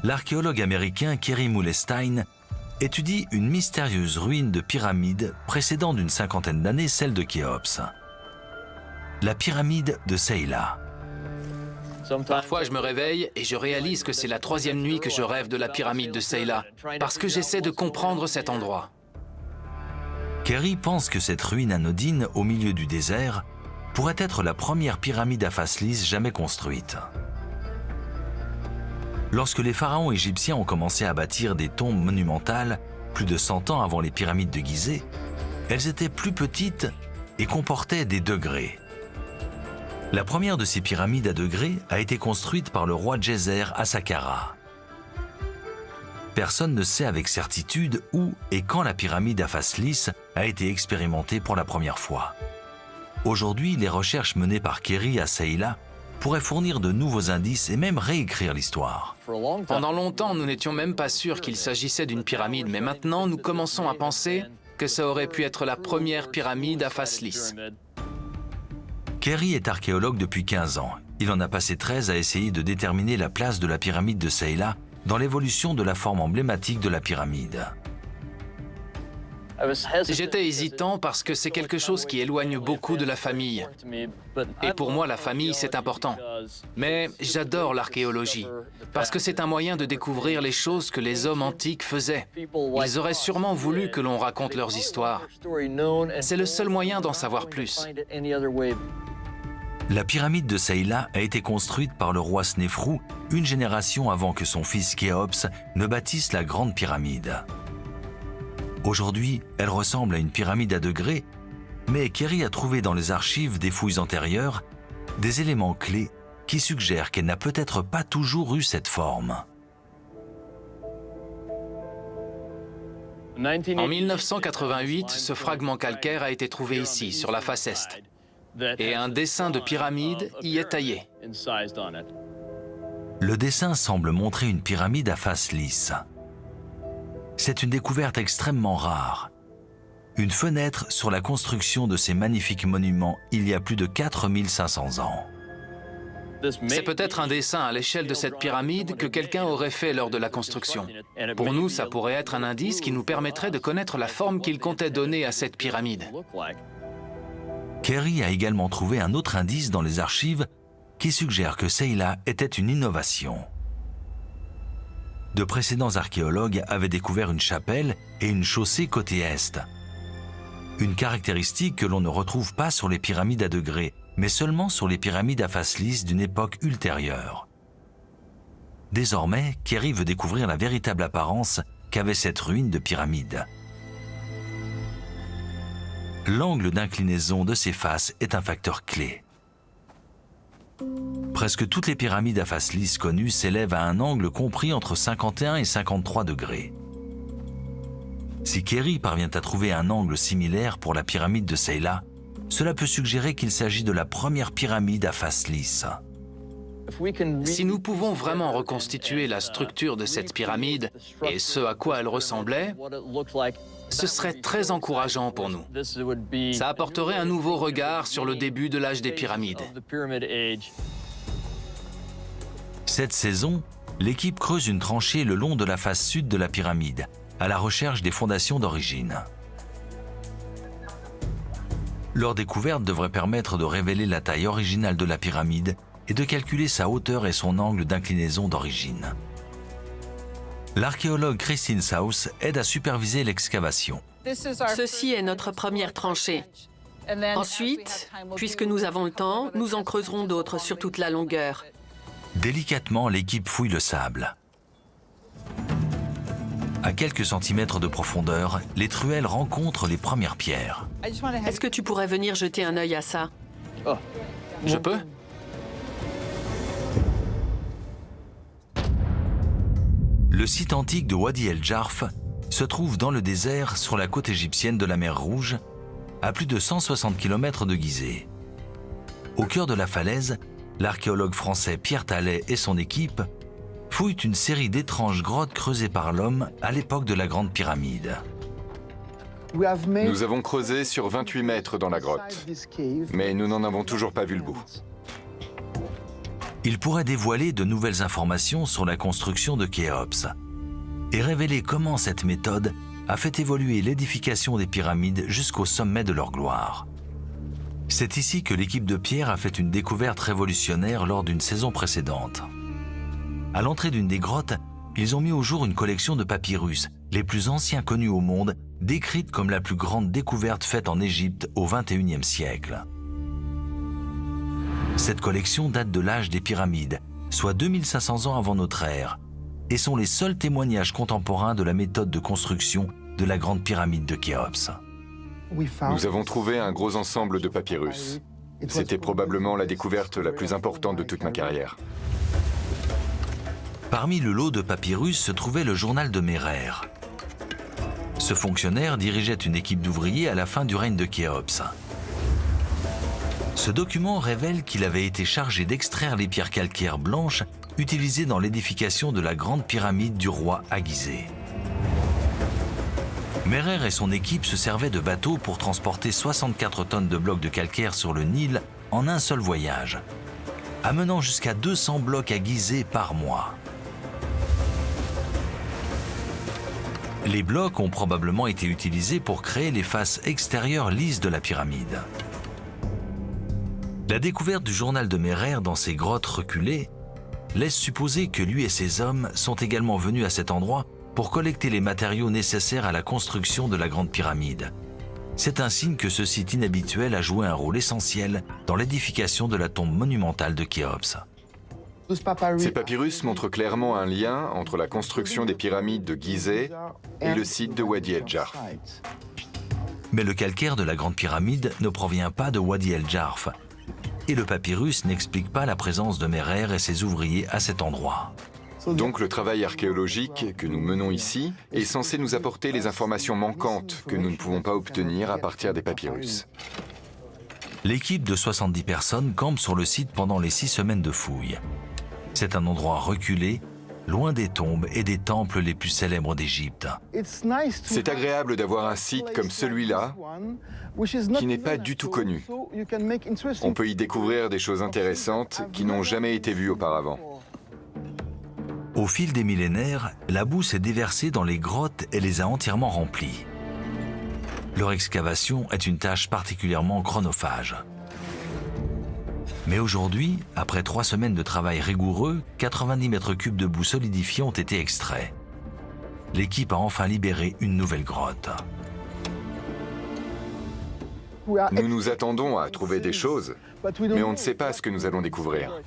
l'archéologue américain Kerry Muhlestein étudie une mystérieuse ruine de pyramide précédant d'une cinquantaine d'années celle de Khéops. La pyramide de Seyla. Parfois, je me réveille et je réalise que c'est la troisième nuit que je rêve de la pyramide de Seyla, parce que j'essaie de comprendre cet endroit. Kerry pense que cette ruine anodine au milieu du désert pourrait être la première pyramide à face lisse jamais construite. Lorsque les pharaons égyptiens ont commencé à bâtir des tombes monumentales, plus de 100 ans avant les pyramides de Gizeh, elles étaient plus petites et comportaient des degrés. La première de ces pyramides à degrés a été construite par le roi Djéser à Saqqara. Personne ne sait avec certitude où et quand la pyramide à face lisse a été expérimentée pour la première fois. Aujourd'hui, les recherches menées par Kerry à Seyla pourraient fournir de nouveaux indices et même réécrire l'histoire. Pendant longtemps, nous n'étions même pas sûrs qu'il s'agissait d'une pyramide, mais maintenant, nous commençons à penser que ça aurait pu être la première pyramide à face lisse. Kerry est archéologue depuis 15 ans. Il en a passé 13 à essayer de déterminer la place de la pyramide de Seyla dans l'évolution de la forme emblématique de la pyramide. J'étais hésitant parce que c'est quelque chose qui éloigne beaucoup de la famille. Et pour moi, la famille, c'est important. Mais j'adore l'archéologie, parce que c'est un moyen de découvrir les choses que les hommes antiques faisaient. Ils auraient sûrement voulu que l'on raconte leurs histoires. C'est le seul moyen d'en savoir plus. La pyramide de Seyla a été construite par le roi Snéfrou une génération avant que son fils Khéops ne bâtisse la grande pyramide. Aujourd'hui, elle ressemble à une pyramide à degrés, mais Kerry a trouvé dans les archives des fouilles antérieures des éléments clés qui suggèrent qu'elle n'a peut-être pas toujours eu cette forme. En 1988, ce fragment calcaire a été trouvé ici, sur la face est. Et un dessin de pyramide y est taillé. Le dessin semble montrer une pyramide à face lisse. C'est une découverte extrêmement rare. Une fenêtre sur la construction de ces magnifiques monuments il y a plus de 4500 ans. C'est peut-être un dessin à l'échelle de cette pyramide que quelqu'un aurait fait lors de la construction. Pour nous, ça pourrait être un indice qui nous permettrait de connaître la forme qu'il comptait donner à cette pyramide. Kerry a également trouvé un autre indice dans les archives qui suggère que Seyla était une innovation. De précédents archéologues avaient découvert une chapelle et une chaussée côté est. Une caractéristique que l'on ne retrouve pas sur les pyramides à degrés, mais seulement sur les pyramides à face lisse d'une époque ultérieure. Désormais, Kerry veut découvrir la véritable apparence qu'avait cette ruine de pyramide. L'angle d'inclinaison de ces faces est un facteur clé. Presque toutes les pyramides à face lisse connues s'élèvent à un angle compris entre 51 et 53 degrés. Si Kerry parvient à trouver un angle similaire pour la pyramide de Seyla, cela peut suggérer qu'il s'agit de la première pyramide à face lisse. Si nous pouvons vraiment reconstituer la structure de cette pyramide et ce à quoi elle ressemblait, ce serait très encourageant pour nous. Ça apporterait un nouveau regard sur le début de l'âge des pyramides. Cette saison, l'équipe creuse une tranchée le long de la face sud de la pyramide, à la recherche des fondations d'origine. Leur découverte devrait permettre de révéler la taille originale de la pyramide et de calculer sa hauteur et son angle d'inclinaison d'origine. L'archéologue Christine South aide à superviser l'excavation. Ceci est notre première tranchée. Ensuite, puisque nous avons le temps, nous en creuserons d'autres sur toute la longueur. Délicatement, l'équipe fouille le sable. À quelques centimètres de profondeur, les truelles rencontrent les premières pierres. Est-ce que tu pourrais venir jeter un œil à ça? Je peux? Le site antique de Wadi El Jarf se trouve dans le désert sur la côte égyptienne de la mer Rouge, à plus de 160 km de Gizeh. Au cœur de la falaise, l'archéologue français Pierre Tallet et son équipe fouillent une série d'étranges grottes creusées par l'homme à l'époque de la Grande Pyramide. Nous avons creusé sur 28 mètres dans la grotte, mais nous n'en avons toujours pas vu le bout. Il pourrait dévoiler de nouvelles informations sur la construction de Khéops et révéler comment cette méthode a fait évoluer l'édification des pyramides jusqu'au sommet de leur gloire. C'est ici que l'équipe de Pierre a fait une découverte révolutionnaire lors d'une saison précédente. À l'entrée d'une des grottes, ils ont mis au jour une collection de papyrus, les plus anciens connus au monde, décrite comme la plus grande découverte faite en Égypte au XXIe siècle. Cette collection date de l'âge des pyramides, soit 2500 ans avant notre ère, et sont les seuls témoignages contemporains de la méthode de construction de la grande pyramide de Khéops. Nous avons trouvé un gros ensemble de papyrus. C'était probablement la découverte la plus importante de toute ma carrière. Parmi le lot de papyrus se trouvait le journal de Mérer. Ce fonctionnaire dirigeait une équipe d'ouvriers à la fin du règne de Khéops. Ce document révèle qu'il avait été chargé d'extraire les pierres calcaires blanches utilisées dans l'édification de la grande pyramide du roi Agizé. Mérer et son équipe se servaient de bateaux pour transporter 64 tonnes de blocs de calcaire sur le Nil en un seul voyage, amenant jusqu'à 200 blocs à Gizeh par mois. Les blocs ont probablement été utilisés pour créer les faces extérieures lisses de la pyramide. La découverte du journal de Mérer dans ces grottes reculées laisse supposer que lui et ses hommes sont également venus à cet endroit pour collecter les matériaux nécessaires à la construction de la grande pyramide. C'est un signe que ce site inhabituel a joué un rôle essentiel dans l'édification de la tombe monumentale de Khéops. Ces papyrus montrent clairement un lien entre la construction des pyramides de Gizeh et le site de Wadi el-Jarf. Mais le calcaire de la grande pyramide ne provient pas de Wadi el-Jarf, et le papyrus n'explique pas la présence de Mérer et ses ouvriers à cet endroit. Donc le travail archéologique que nous menons ici est censé nous apporter les informations manquantes que nous ne pouvons pas obtenir à partir des papyrus. L'équipe de 70 personnes campe sur le site pendant les 6 semaines de fouilles. C'est un endroit reculé, loin des tombes et des temples les plus célèbres d'Égypte. C'est agréable d'avoir un site comme celui-là, qui n'est pas du tout connu. On peut y découvrir des choses intéressantes qui n'ont jamais été vues auparavant. Au fil des millénaires, la boue s'est déversée dans les grottes et les a entièrement remplies. Leur excavation est une tâche particulièrement chronophage. Mais aujourd'hui, après 3 semaines de travail rigoureux, 90 mètres cubes de boue solidifiée ont été extraits. L'équipe a enfin libéré une nouvelle grotte. Nous nous attendons à trouver des choses, mais on ne sait pas ce que nous allons découvrir.